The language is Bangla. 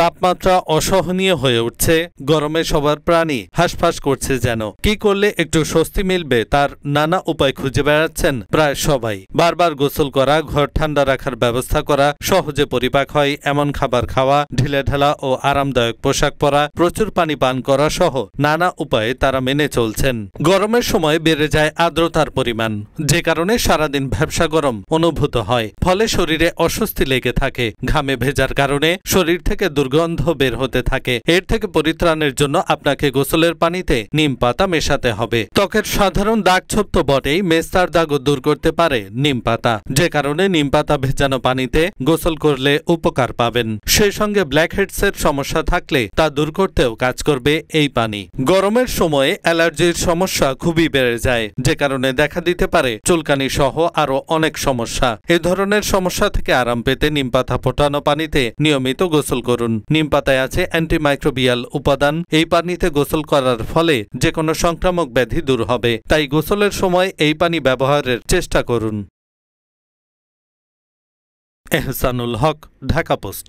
তাপমাত্রা অসহনীয় হয়ে উঠছে, গরমে সবার প্রাণী হাঁসফাঁস করছে যেন। কি করলে একটু স্বস্তি মিলবে তার নানা উপায় খুঁজে বেড়াচ্ছেন প্রায় সবাই। বারবার গোসল করা, ঘর ঠান্ডা রাখার ব্যবস্থা করা, সহজে পরিপাক হয় এমন খাবার খাওয়া, ঢিলেঢালা ও আরামদায়ক পোশাক পরা, প্রচুর পানি পান করা সহ নানা উপায়ে তারা মেনে চলছেন। গরমের সময় বেড়ে যায় আর্দ্রতার পরিমাণ, যে কারণে সারাদিন ভ্যাপসা গরম অনুভূত হয়। ফলে শরীরে অস্বস্তি লেগে থাকে। ঘামে ভেজার কারণে শরীর থেকে দুর্গন্ধ বের হতে থাকে। এর থেকে পরিত্রাণের জন্য আপনাকে গোসলের পানিতে নিম পাতা মেশাতে হবে। ত্বকের সাধারণ দাগ ছোপ তো বটেই, মেস্তার দাগও দূর করতে পারে নিম পাতা, যে কারণে নিম পাতা ভেজানো পানিতে গোসল করলে উপকার পাবেন। সেই সঙ্গে ব্ল্যাকহেডসের সমস্যা থাকলে তা দূর করতেও কাজ করবে এই পানি। গরমের সময়ে অ্যালার্জির সমস্যা খুবই বেড়ে যায়, যে কারণে দেখা দিতে পারে চুলকানি সহ আরো অনেক সমস্যা। এ ধরনের সমস্যা থেকে আরাম পেতে নিম পাতা ফোটানো পানিতে নিয়মিত গোসল করুন। নিম পাতায় আছে অ্যান্টিমাইক্রোবিয়াল উপাদান। এই পানিতে গোসল করার ফলে যে কোনো সংক্রামক ব্যাধি দূর হবে। তাই গোসলের সময় এই পানি ব্যবহারের চেষ্টা করুন। এহসানুল হক, ঢাকা পোস্ট।